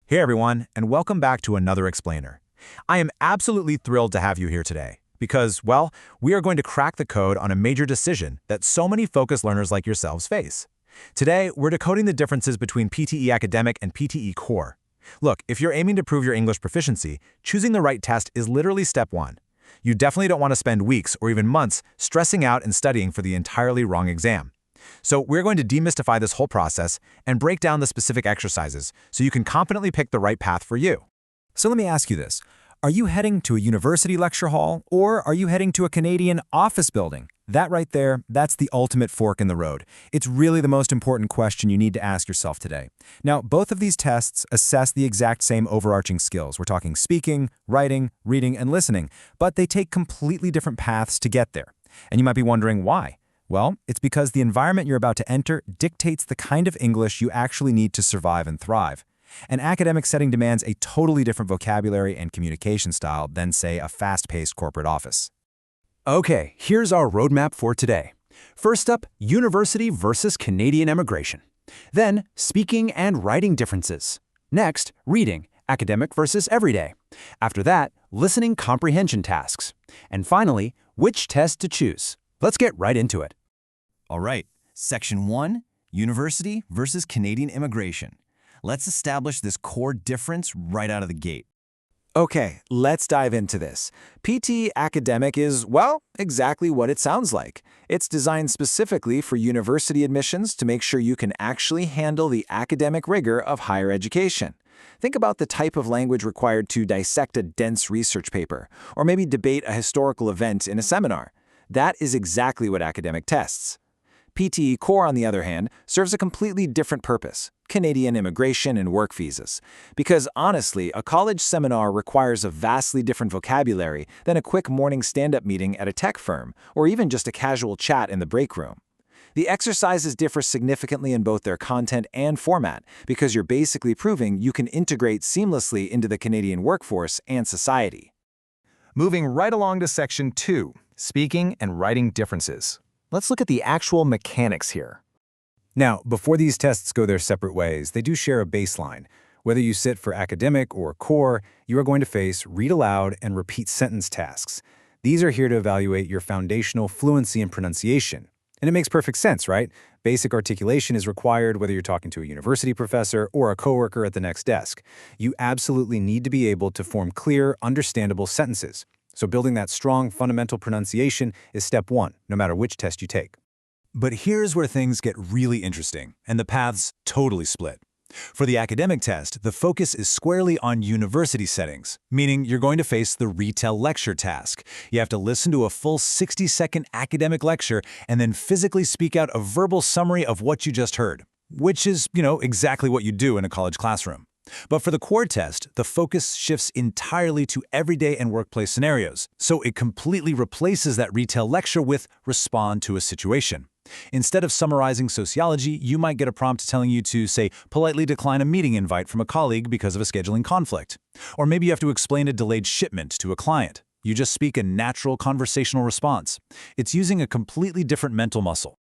Hey everyone, and welcome back to another explainer. I am absolutely thrilled to have you here today because, well, we are going to crack the code on a major decision that so many focused learners like yourselves face. Today, we're decoding the differences between PTE Academic and PTE Core. Look, if you're aiming to prove your English proficiency, choosing the right test is literally step one. You definitely don't want to spend weeks or even months stressing out and studying for the entirely wrong exam. So we're going to demystify this whole process and break down the specific exercises so you can confidently pick the right path for you. So let me ask you this. Are you heading to a university lecture hall, or are you heading to a Canadian office building? That right there, that's the ultimate fork in the road. It's really the most important question you need to ask yourself today. Now, both of these tests assess the exact same overarching skills. We're talking speaking, writing, reading, and listening, but they take completely different paths to get there. And you might be wondering why. Well, it's because the environment you're about to enter dictates the kind of English you actually need to survive and thrive. An academic setting demands a totally different vocabulary and communication style than, say, a fast-paced corporate office. Okay, here's our roadmap for today. First up, university versus Canadian immigration. Then, speaking and writing differences. Next, reading, academic versus everyday. After that, listening comprehension tasks. And finally, which test to choose. Let's get right into it. All right, Section 1, University versus Canadian Immigration. Let's establish this core difference right out of the gate. Okay, let's dive into this. PTE Academic is, well, exactly what it sounds like. It's designed specifically for university admissions to make sure you can actually handle the academic rigor of higher education. Think about the type of language required to dissect a dense research paper, or maybe debate a historical event in a seminar. That is exactly what academic tests. PTE Core, on the other hand, serves a completely different purpose: Canadian immigration and work visas. Because honestly, a college seminar requires a vastly different vocabulary than a quick morning stand-up meeting at a tech firm, or even just a casual chat in the break room. The exercises differ significantly in both their content and format because you're basically proving you can integrate seamlessly into the Canadian workforce and society. Moving right along to Section 2, speaking and writing differences. Let's look at the actual mechanics here. Now, before these tests go their separate ways, they do share a baseline. Whether you sit for academic or core, you are going to face read aloud and repeat sentence tasks. These are here to evaluate your foundational fluency and pronunciation. And it makes perfect sense, right? Basic articulation is required whether you're talking to a university professor or a coworker at the next desk. You absolutely need to be able to form clear, understandable sentences. So building that strong fundamental pronunciation is step one, no matter which test you take. But here's where things get really interesting, and the paths totally split. For the academic test, the focus is squarely on university settings, meaning you're going to face the retell lecture task. You have to listen to a full 60-second academic lecture and then physically speak out a verbal summary of what you just heard, which is, exactly what you do in a college classroom. But for the core test, the focus shifts entirely to everyday and workplace scenarios, so it completely replaces that retell lecture with respond to a situation. Instead of summarizing sociology, you might get a prompt telling you to, say, politely decline a meeting invite from a colleague because of a scheduling conflict. Or maybe you have to explain a delayed shipment to a client. You just speak a natural conversational response. It's using a completely different mental muscle.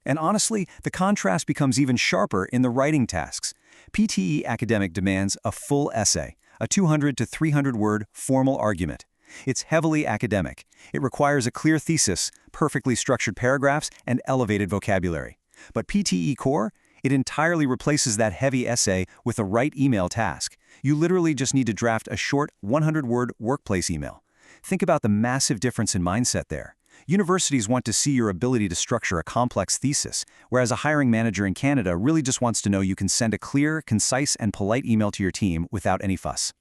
And honestly, the contrast becomes even sharper in the writing tasks. PTE Academic demands a full essay, a 200 to 300-word formal argument. It's heavily academic. It requires a clear thesis, perfectly structured paragraphs, and elevated vocabulary. But PTE Core, it entirely replaces that heavy essay with a write email task. You literally just need to draft a short 100-word workplace email. Think about the massive difference in mindset there. Universities want to see your ability to structure a complex thesis, whereas a hiring manager in Canada really just wants to know you can send a clear, concise, and polite email to your team without any fuss.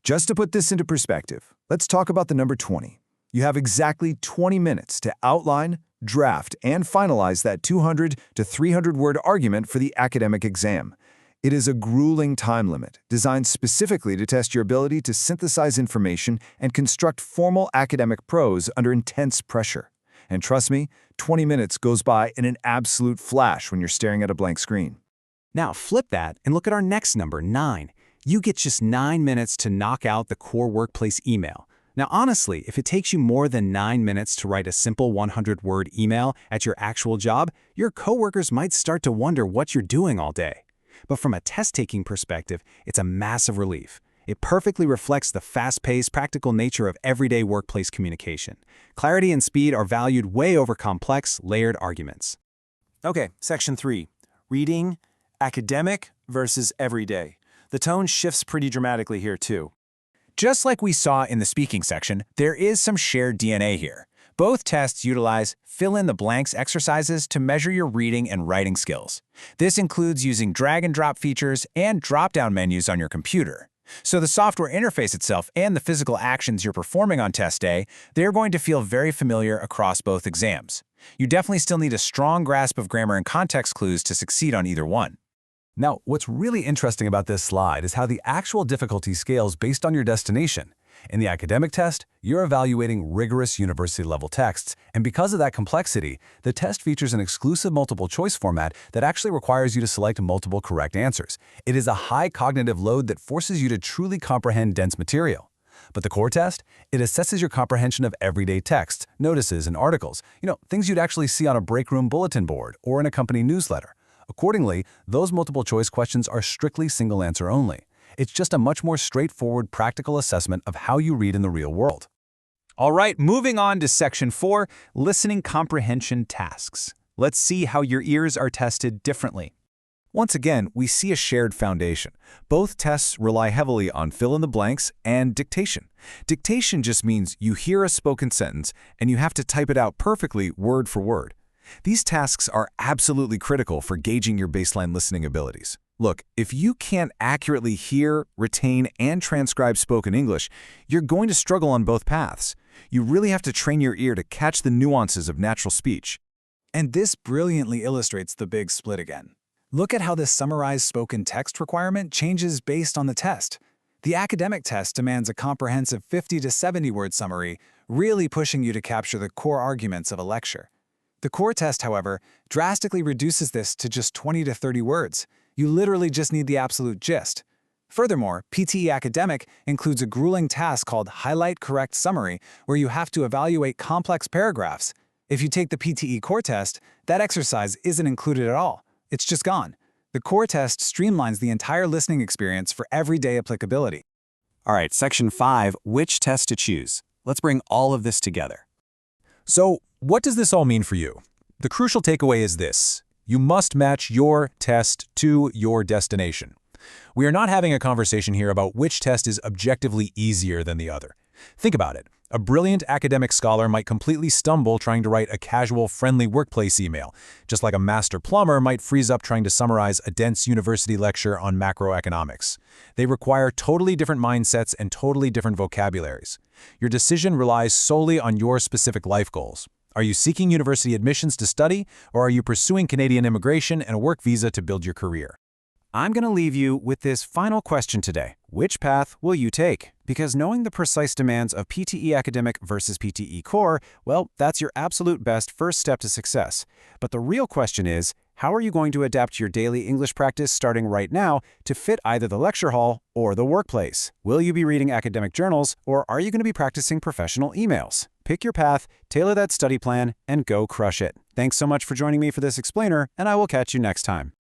Just to put this into perspective, let's talk about the number 20. You have exactly 20 minutes to outline, draft, and finalize that 200 to 300-word argument for the academic exam. It is a grueling time limit, designed specifically to test your ability to synthesize information and construct formal academic prose under intense pressure. And trust me, 20 minutes goes by in an absolute flash when you're staring at a blank screen. Now flip that and look at our next number, 9. You get just 9 minutes to knock out the core workplace email. Now honestly, if it takes you more than 9 minutes to write a simple 100-word email at your actual job, your coworkers might start to wonder what you're doing all day. But from a test-taking perspective, it's a massive relief. It perfectly reflects the fast-paced, practical nature of everyday workplace communication. Clarity and speed are valued way over complex, layered arguments. Okay, section 3. Reading, academic versus everyday. The tone shifts pretty dramatically here too. Just like we saw in the speaking section, there is some shared DNA here. Both tests utilize fill-in-the-blanks exercises to measure your reading and writing skills. This includes using drag-and-drop features and drop-down menus on your computer. So the software interface itself and the physical actions you're performing on test day, they're going to feel very familiar across both exams. You definitely still need a strong grasp of grammar and context clues to succeed on either one. Now, what's really interesting about this slide is how the actual difficulty scales based on your destination. In the academic test, you're evaluating rigorous university-level texts, and because of that complexity, the test features an exclusive multiple-choice format that actually requires you to select multiple correct answers. It is a high cognitive load that forces you to truly comprehend dense material. But the core test, it assesses your comprehension of everyday texts, notices, and articles, things you'd actually see on a break room bulletin board or in a company newsletter. Accordingly, those multiple-choice questions are strictly single answer only. It's just a much more straightforward, practical assessment of how you read in the real world. All right, moving on to Section 4, Listening Comprehension Tasks. Let's see how your ears are tested differently. Once again, we see a shared foundation. Both tests rely heavily on fill-in-the-blanks and dictation. Dictation just means you hear a spoken sentence and you have to type it out perfectly word for word. These tasks are absolutely critical for gauging your baseline listening abilities. Look, if you can't accurately hear, retain, and transcribe spoken English, you're going to struggle on both paths. You really have to train your ear to catch the nuances of natural speech. And this brilliantly illustrates the big split again. Look at how this summarized spoken text requirement changes based on the test. The academic test demands a comprehensive 50 to 70 word summary, really pushing you to capture the core arguments of a lecture. The core test, however, drastically reduces this to just 20 to 30 words. You literally just need the absolute gist. Furthermore, PTE Academic includes a grueling task called Highlight Correct Summary, where you have to evaluate complex paragraphs. If you take the PTE core test, that exercise isn't included at all. It's just gone. The core test streamlines the entire listening experience for everyday applicability. All right, Section 5, which test to choose. Let's bring all of this together. So, what does this all mean for you? The crucial takeaway is this. You must match your test to your destination. We are not having a conversation here about which test is objectively easier than the other. Think about it. A brilliant academic scholar might completely stumble trying to write a casual, friendly workplace email, just like a master plumber might freeze up trying to summarize a dense university lecture on macroeconomics. They require totally different mindsets and totally different vocabularies. Your decision relies solely on your specific life goals. Are you seeking university admissions to study, or are you pursuing Canadian immigration and a work visa to build your career? I'm going to leave you with this final question today. Which path will you take? Because knowing the precise demands of PTE Academic versus PTE Core, well, that's your absolute best first step to success. But the real question is, how are you going to adapt your daily English practice starting right now to fit either the lecture hall or the workplace? Will you be reading academic journals, or are you going to be practicing professional emails? Pick your path, tailor that study plan, and go crush it. Thanks so much for joining me for this explainer, and I will catch you next time.